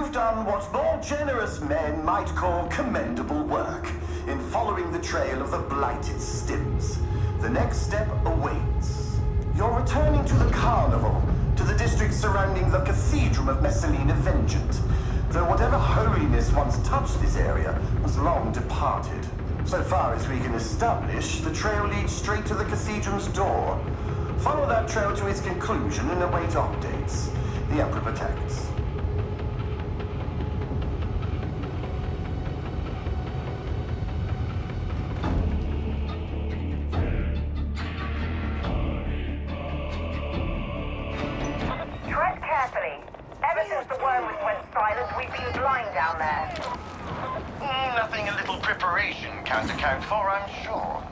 You've done what more generous men might call commendable work in following the trail of the blighted stims. The next step awaits. You're returning to the Carnival, to the district surrounding the cathedral of Messalina Vengeant, though whatever holiness once touched this area has long departed. So far as we can establish, the trail leads straight to the cathedral's door. Follow that trail to its conclusion and await updates. The Emperor protects. Tread carefully. Ever since the worms went silent, we've been blind down there. Nothing a little preparation can't account for, I'm sure.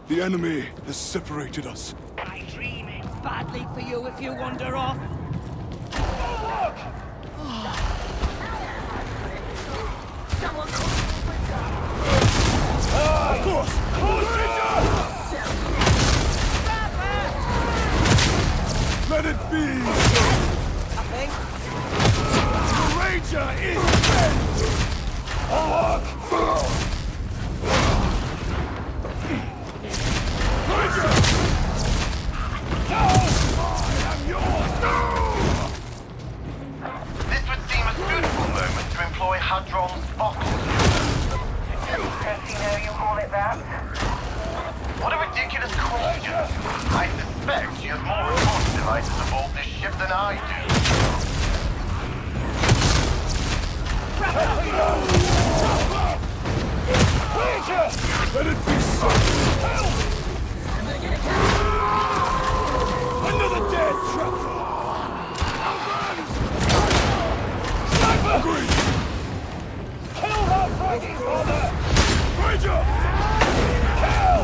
The enemy has separated us. I dream it badly for you if you wander off. Of course! Let it be! Nothing. The Ranger is dead! Auric! Ranger! No! I am yours! No! This would seem a suitable moment to employ Hadron's bottle. Fancy know you call it that? What a ridiculous question. I suspect she has more recording devices aboard this ship than I do. Let it be so! Another dead trap! Sniper! Agreed! Kill her, Frankie, father! Ranger! Kill!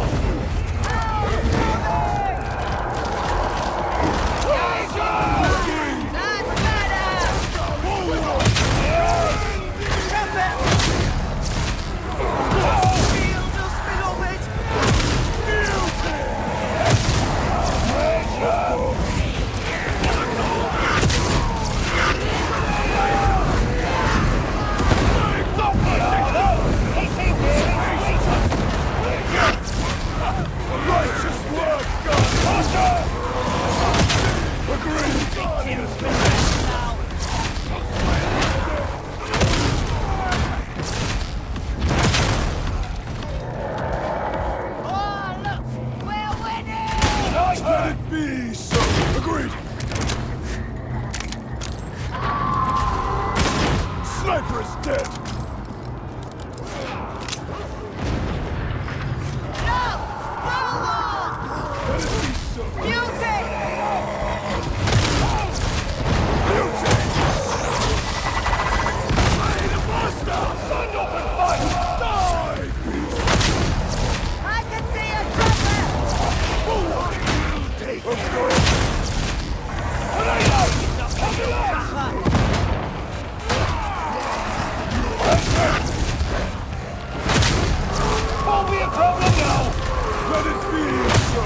Let it be so. Agreed. Sniper is dead. Let it be so. Music! Play the monster! Stand up and fight! Die! I can see a trapper! Of course! Won't be a problem now! Let it be so!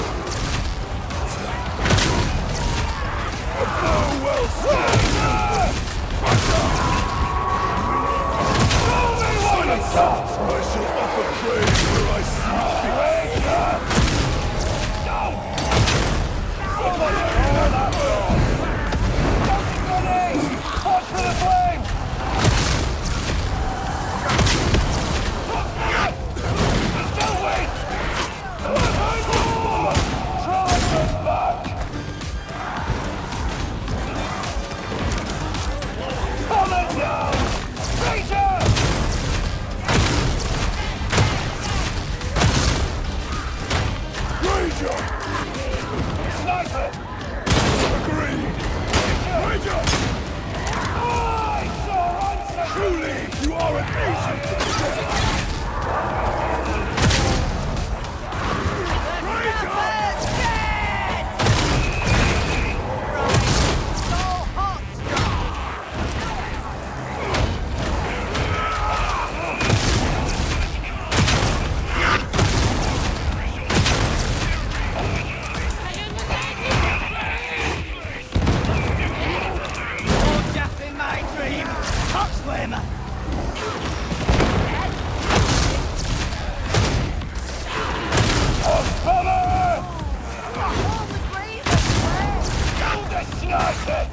United!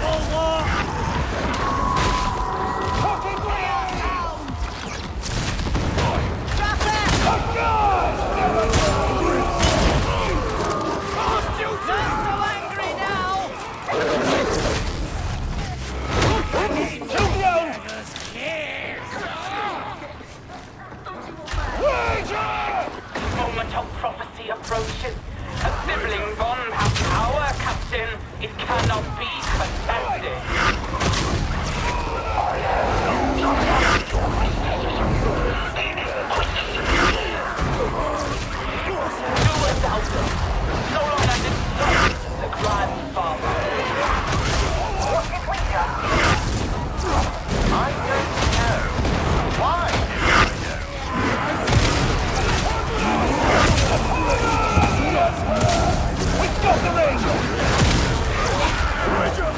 All war! Fucking ground! Drop it! Past you, Not so angry now! two down! Moment of prophecy approaches. A sibling bond has power, Captain. It cannot be contested. Do without them. So long as it serves the grandfather. What did we do? I don't know. Why did I We've got the Ranger! Ranger!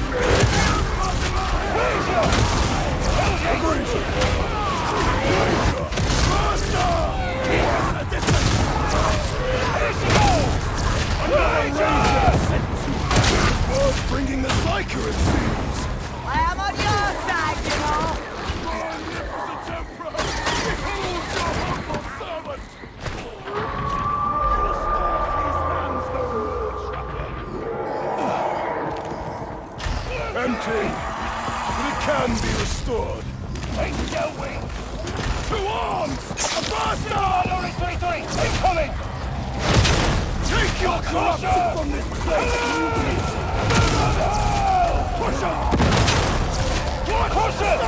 Ranger! Master! Here she goes! Ranger! Worth bringing the Psyker, it seems! I am on your side, you know! Magnificent Emperor! Behold your humble servant! Empty, but it can be restored. Take your wing! To arms! A bastard! Auric 33! Incoming! Take your corruption from this place! Push up! Push it!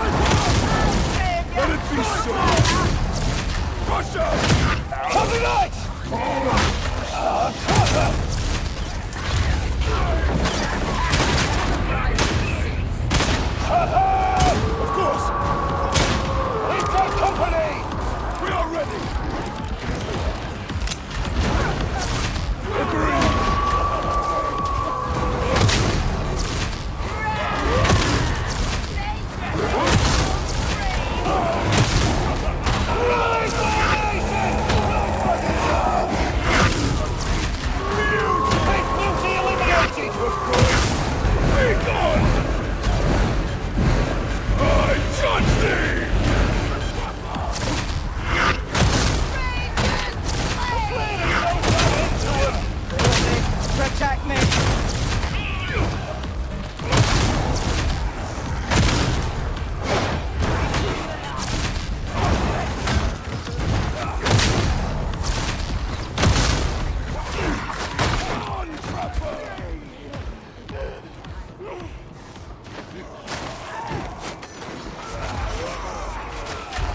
Let it be so! Push up! Coming light! Cover! Of course! We've got company! We are ready! Agreed! Rise the nation! Make beauty eliminated! Of course! Be gone! I judge thee! Protect me!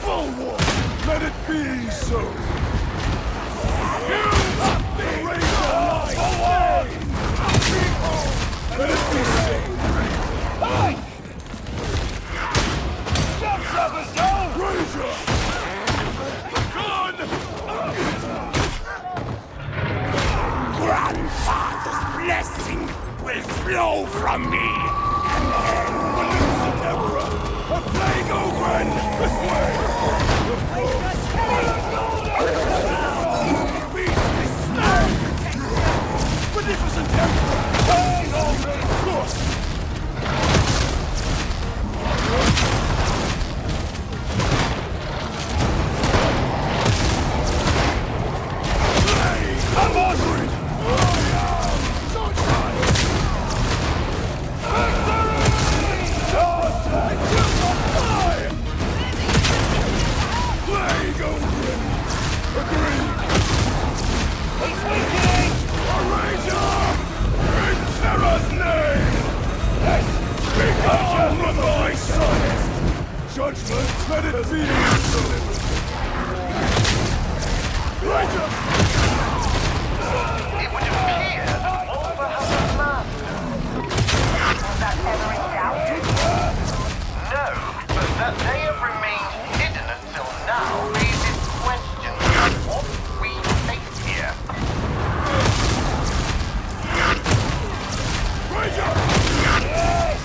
Forward! Let it be so! You have the razor light! Forward! Let it be so! Hey! Jump up and go! Razor! Gun! Grandfather's blessing will flow from me! Magnificent Emperor! A plague ogren! This way! Of course! Beast is snarl! Magnificent Emperor! Plague ogren! Of course! Come on! Plague ogren! Agreed! He's weakening! A ranger! In Terra's name! Yes! Speak on with my son! Judgment, let it be delivered! Ranger! It would appear that Revolver has a master. Was that ever in doubt? No, but that they have remained hidden until now raises questions about what we face here. Ranger! Yes!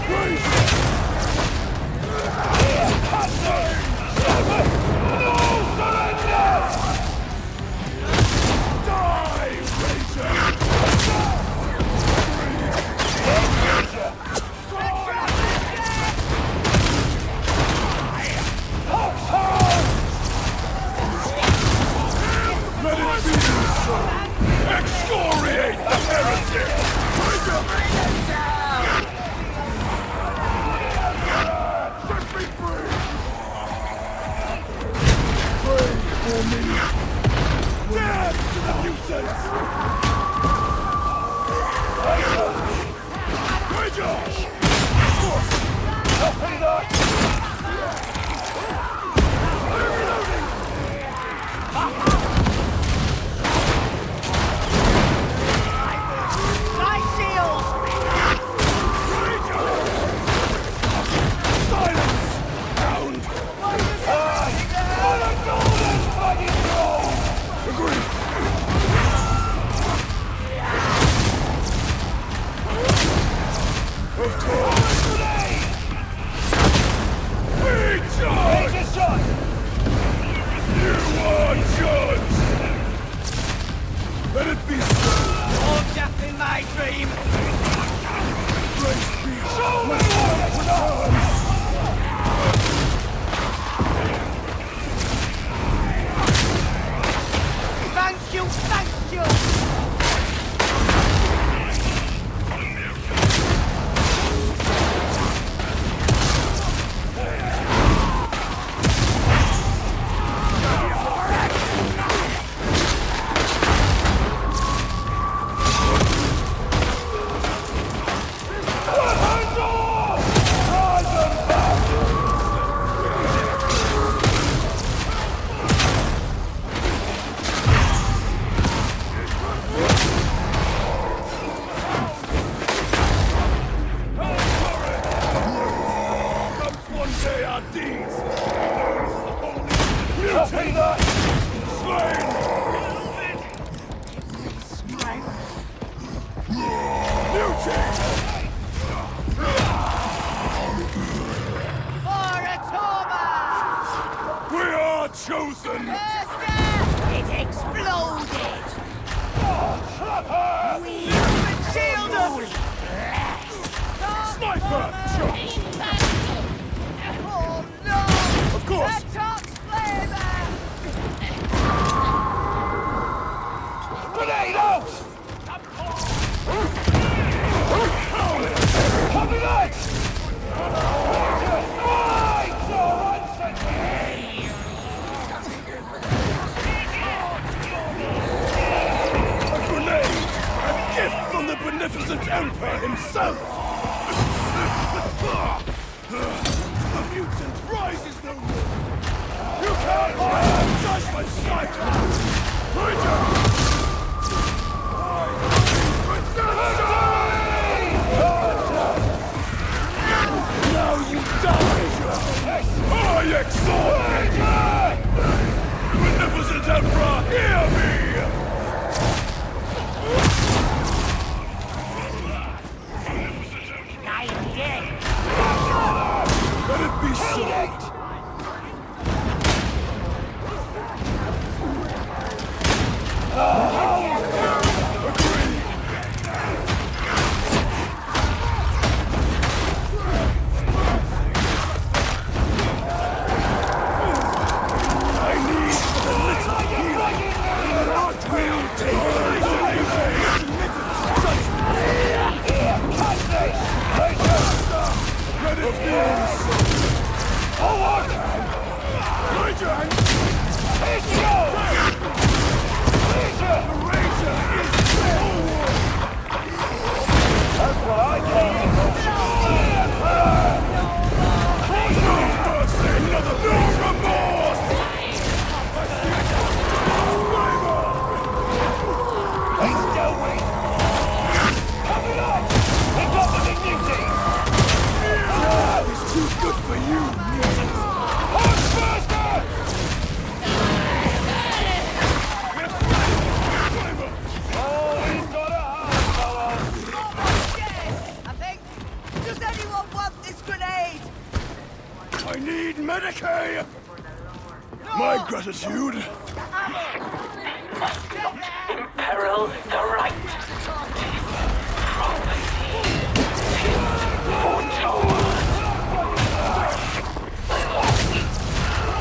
Ranger! Excoriate the heretic! Set me free! Pray for me! Death to the mutants! Josh! Help me that! My shield! Silence! Hound! On a golden fucking throne! Agreed! Of course! We charge! Take a shot! You are judged! Let it be so! All death in my dream! Grace be! Show me what it's done! Thank you, thank you! Chosen! It exploded! Shield us! Sniper! Oh no! Of course! The top flavor! Grenade out! Copy that! From the beneficent Emperor himself! The mutant rises no more! You can't judge my sight! Now you die! I exhort! Beneficent Emperor, hear me! Let it be so! Agreed! I need a little healing! What will take place Let it be so! Forward! Legion! Legion! Legion! The Razor is forward! That's what I came to do! No mercy! No remorse! He's still weak! Coming up! He got the dignity! It's too good for you, mutants! Horse faster! Oh, he's got a heart power! Yes, I think. Does anyone want this grenade? I need Medicaid! My gratitude! Imperil the right.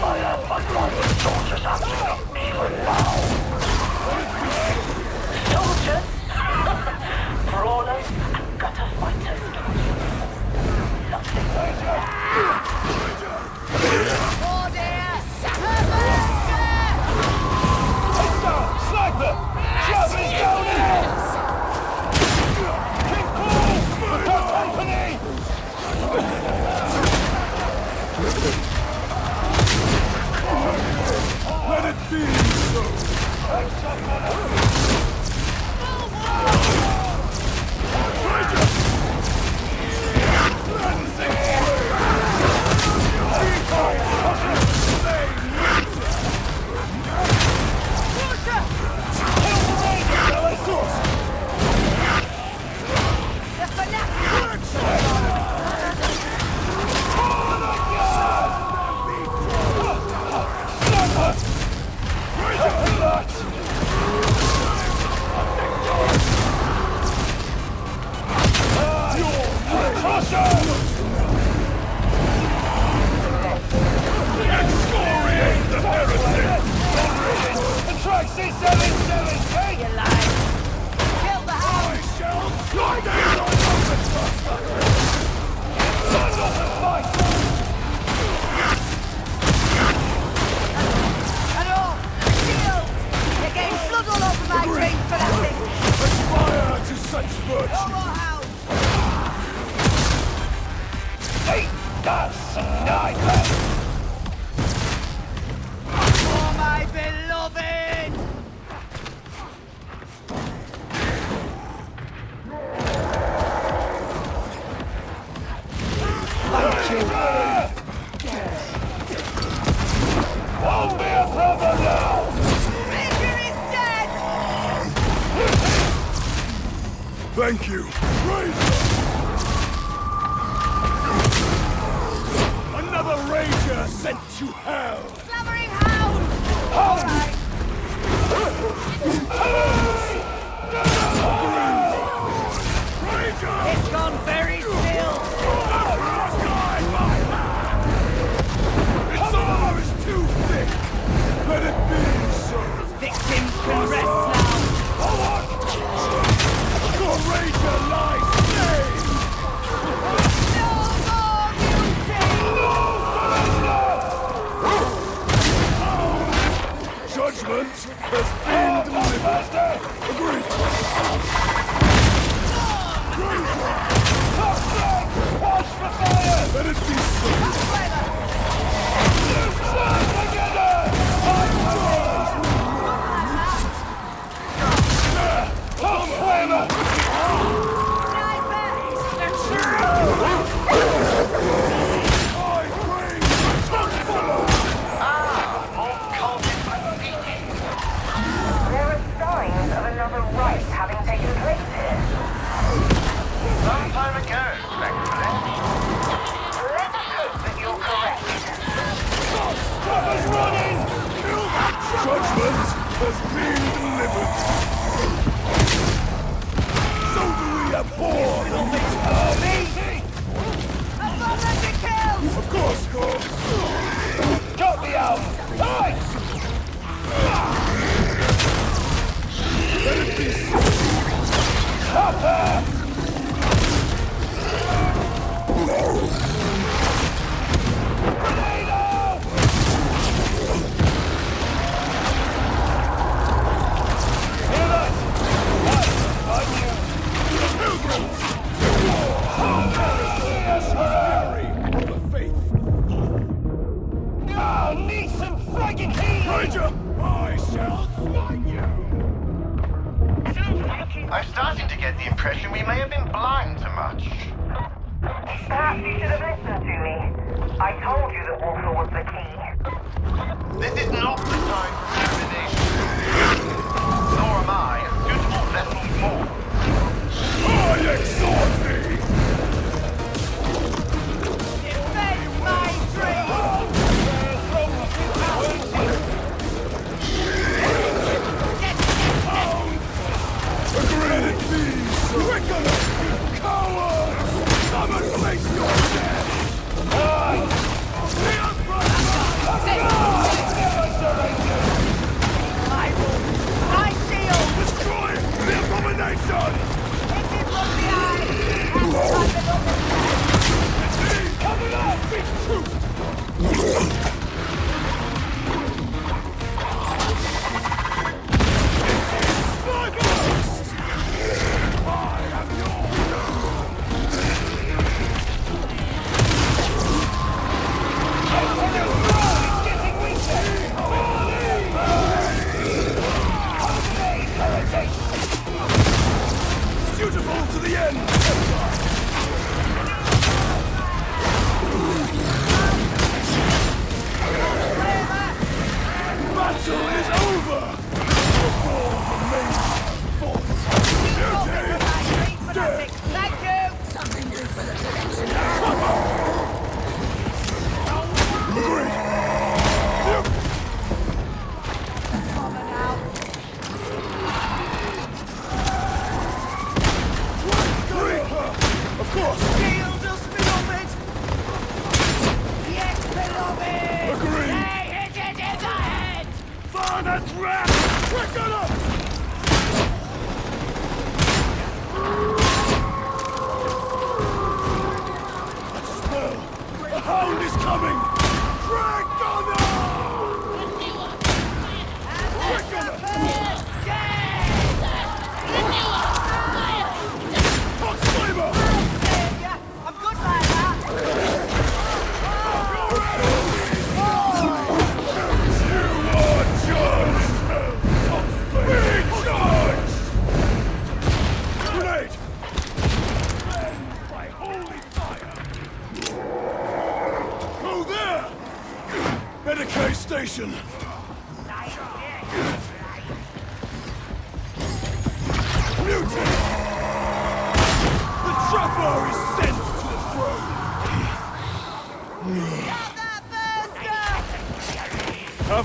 I have my private soldiers acting even now. 2770! You lie. Kill the hound. I shall slide down on Buster! Son of a fight! Hello! Shield! You're getting blood all over my green fanatic! Aspire to such No virtue! more hounds! Eat that sniper! Oh, my beloved! Thank you! Won't be a problem now! Richard is dead! Thank you! Ranger! Another Ranger sent to hell! Clamoring hound! All right. It's gone very still. Its arm is too thick! Let it be so! Victims can rest now. Your Ranger lies dead! No more mutiny! Judgment has been delivered! Agreed! Watch for fire! Let it be so! More cultists defeated. There are signs of another rite having taken place here. Some time ago, thankfully. Let's hope that you're correct. Judgment has been delivered! So do we abhor the army! Above the kills! Of course, cut me out! Die! Let it be so! Copper! I'm starting to get the impression we may have been blind to much. Perhaps you should have listened to me. I told you that Walker was the key. This is not the time for divination. Nor am I a suitable vessel for. I exhort thee! Defend my dream! Let it be so! We're gonna be cowards! Come and face your death! Aye! The Emperor! Never surrender!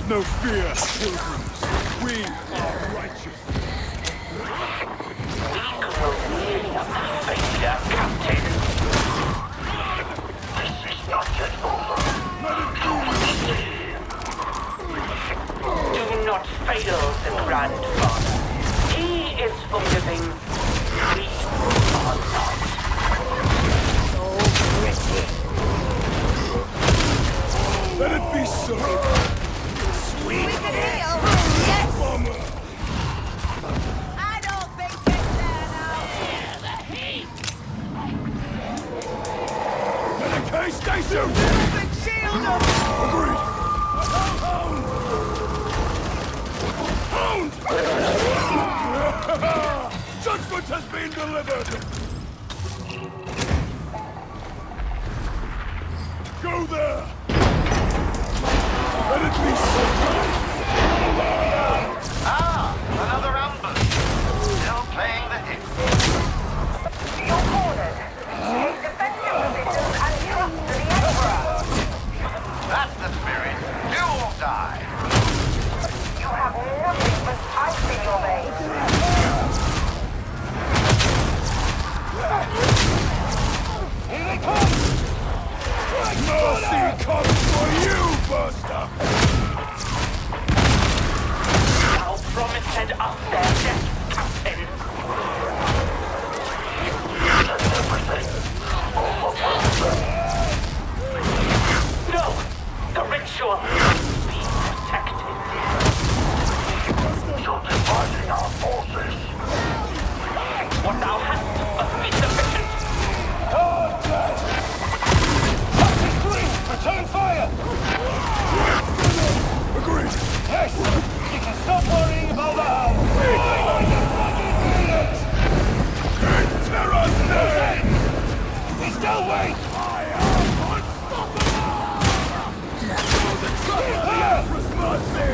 Have no fear, pilgrims. We are righteous. We grow weary of the failure, Captain. This is not yet over. Let it Do not fail the grandfather. He is forgiving. We are not. So pretty. be. Let it be so. We can heal. Yes. Bomber. I don't think it's there now. Medicaid station. Big shield up. Agreed. Hound! Judgment has been delivered! Go there! Let it be so! Another ambush. Still playing the hit. You're cornered. Take defensive positions and trust to the Emperor. That's the spirit. Do or die. You have nothing but ice in your veins. Here they come! Mercy comes for you, Buster! Thou promised us their death, Captain. No! The ritual must be protected. You're dividing our forces. What thou hast must be sufficient. Return fire! Agreed! Yes! You can stop worrying about the hound! Terror's name! We still wait! I am unstoppable! The trouble of the Emperor's mercy!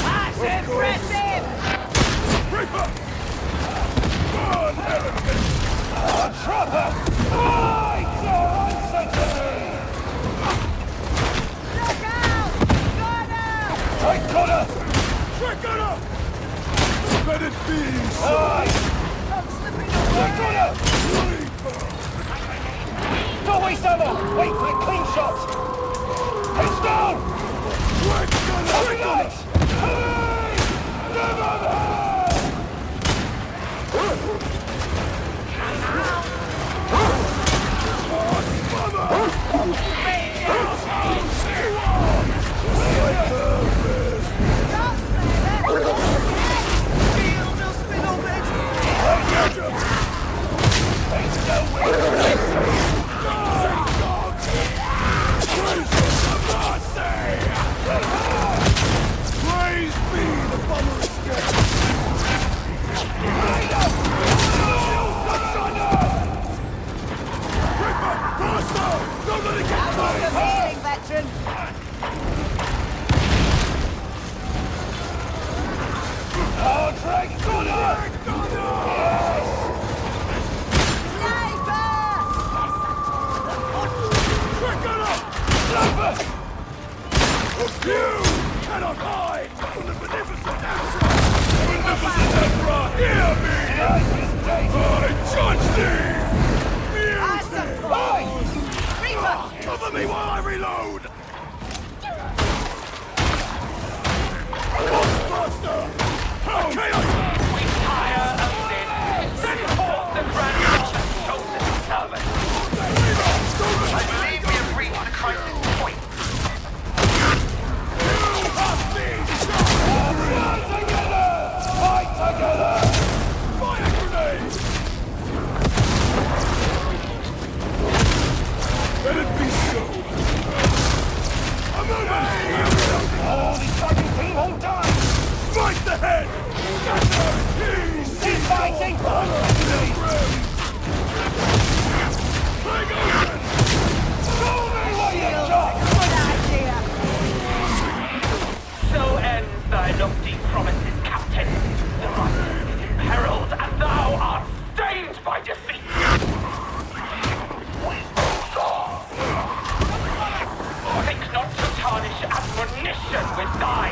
That's impressive. Reaper! Burn, heretic! Trapper! Fight your uncertainty! Look out. Gunner. Take Connor! Take Connor! Let it be! Aye! I'm slipping Take away. Connor! Don't waste ammo! Wait for the clean shot! Heads down! Quick Connor! Quick Connor! Hey! Never Praise be the bomber escape! Don't let it get How long close! of healing, veteran? Drake Connor! Sniper! Drake Connor! Sniper! You cannot hide from the beneficent Emperor! Beneficent Emperor, hear me! I judge thee! I suppose. Reaper! Cover me while I reload! Buster! How chaos! We tire of this. Send forth the grandfather's chosen servant. I believe we have reached the crisis point. Fight together! Fire grenade! Let it be so! I'm moving! Oh, this fucking thing won't die! Strike the head! Keep fighting! Hang on! Show me what you got! Good idea. So ends thy lofty promises, Captain. The right is imperiled, and thou art stained by defeat. Think not to tarnish admonition with thy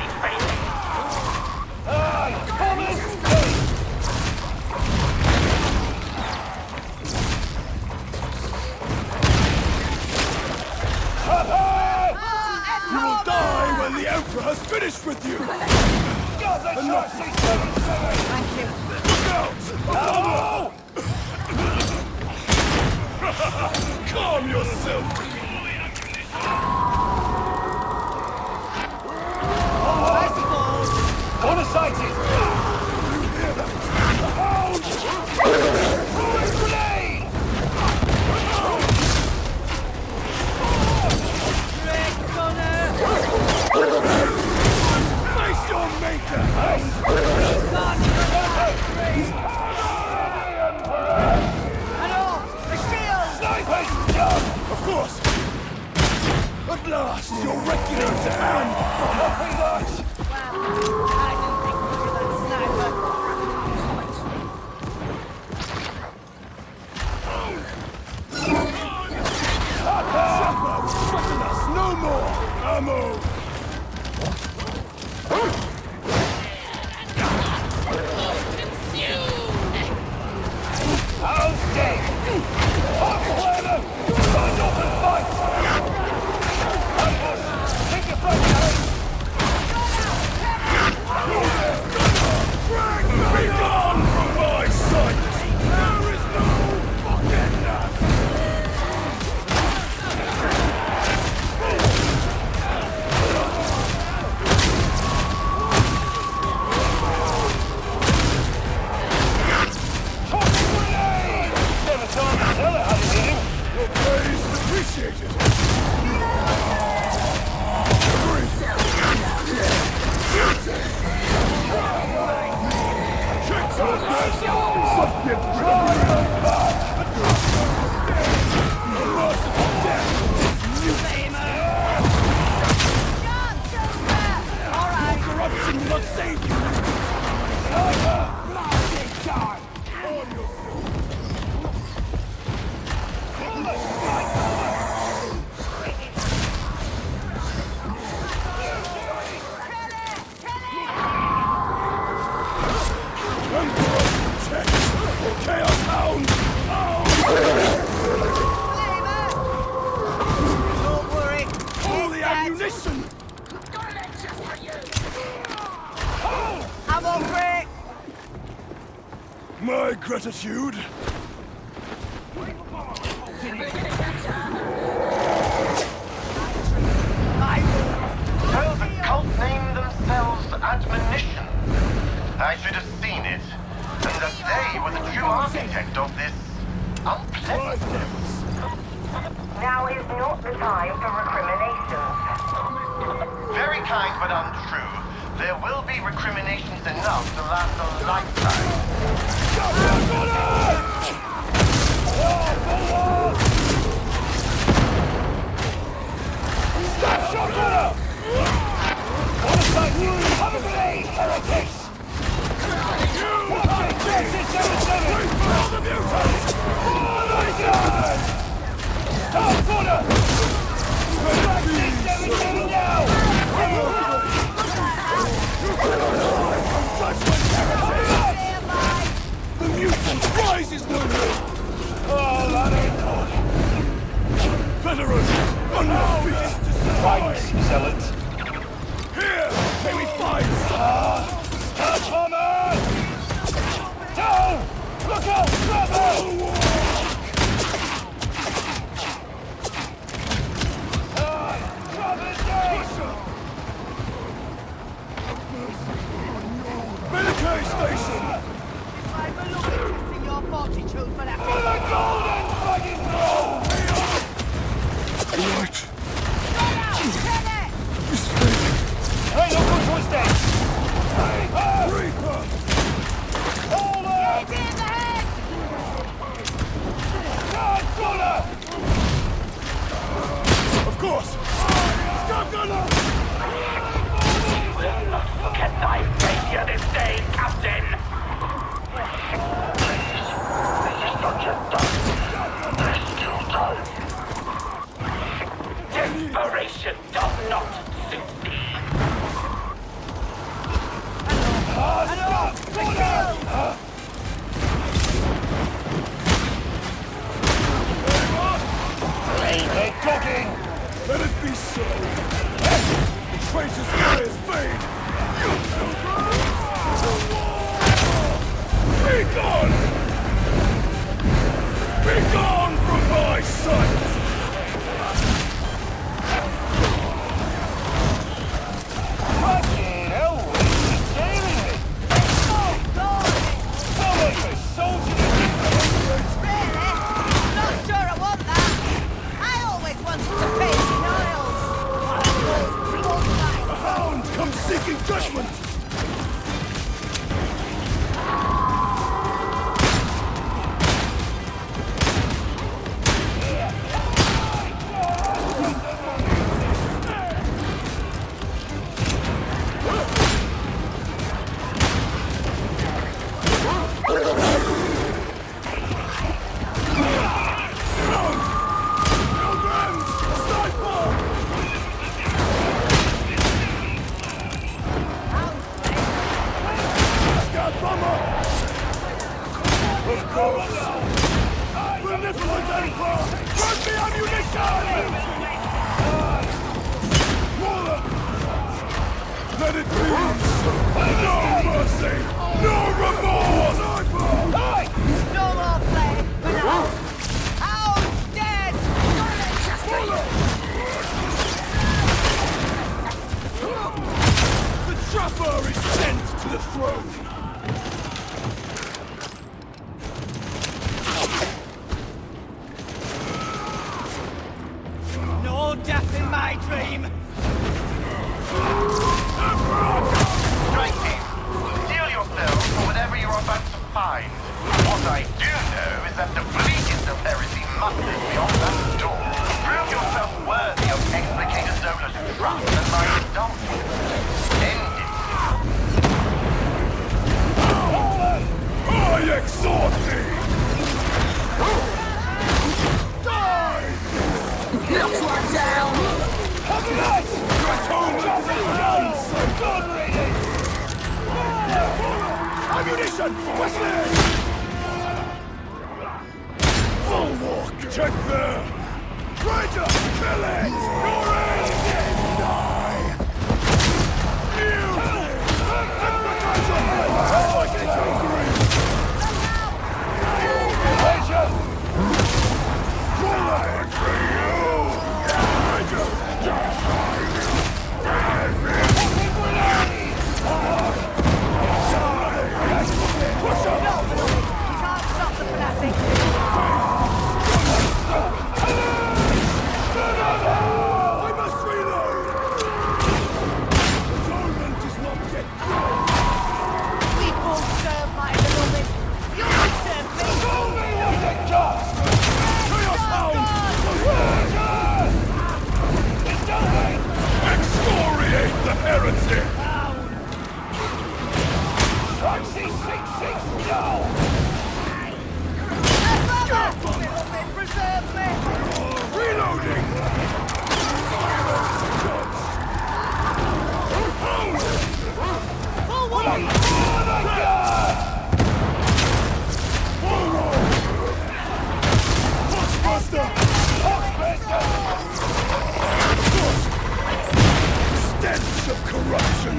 Thank you. Oh! Calm yourself! Corner sighted! Grenade! Face your maker! Snipers! Of course! At last, your regulars at hand! Copy that! I didn't think much of that sniper. Threaten us no more! Ammo! How's dead? Upplaner! Stand up and fight! Take your front, Harry! Be gone from my sight! There is no forgiveness! Never saw him tell her how to hit him. Your praise is appreciated! Corruption will not save you! Blasting time! Chaos Hound! Don't worry. All He's the dead. ammunition! I'm over it. My gratitude! So the cult name themselves Admonition. I should have seen it. And that they were the true architect of this unpleasantness. Now is not the time for recriminations. Very kind but untrue. There will be recriminations enough to last a lifetime. Stop shotgunner! Corner sighted! Have a grenade! Heretics! Top corner! The mutant rises no more! Oh, that ain't good! Veterans, on your feet! Thanks, Zealot. Here, may we find Bomber! Down! Look out! Bravo! Military station! I'm a little interest in your fortitude for that. The golden fucking throne! Right. This thing. Hey, don't go to his deck! Reaper! Hold up! Get in the head! Guard corner! Of course! Stop gunner! You will not forget thy failure this day, Captain! out, bomber! Of course! Benevolent Emperor! Grant me ammunition! Mauler! Let it be! No mercy! No remorse! No more play for now. How dead! The trapper is sent to the throne! No death in my dream. Strike team, steel yourselves for whatever you're about to find. What I do know is that the bleakest of heresy musters beyond that door. Prove yourself worthy of explicator Zola's trust and my redemption. End it. I exhort thee! Die! Looks one down. Have that! Atonement for guns! God reading! Ammunition! Wesley! Bulwark! Check there! Ranger! Kill it! You're in! Die! Mutiny! Infiltration! Bullet for you! Ranger! Push up! You can't stop the fanatic. I must reload! Atonement is not yet done! We both serve my beloved. You serve me. Is it just? To your sound! Excoriate the heretic! Beloved, preserve me. Reloading! Buster! Stench of corruption!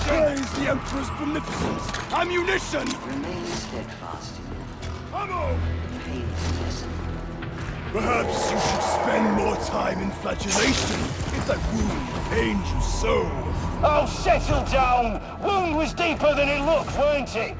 Praise the Emperor's beneficence! Ammunition! Remain steadfast in your Ammo! painful lesson. Perhaps you should spend more time in flagellation, if that wound pained you so. Oh, settle down! Wound was deeper than it looked, weren't it?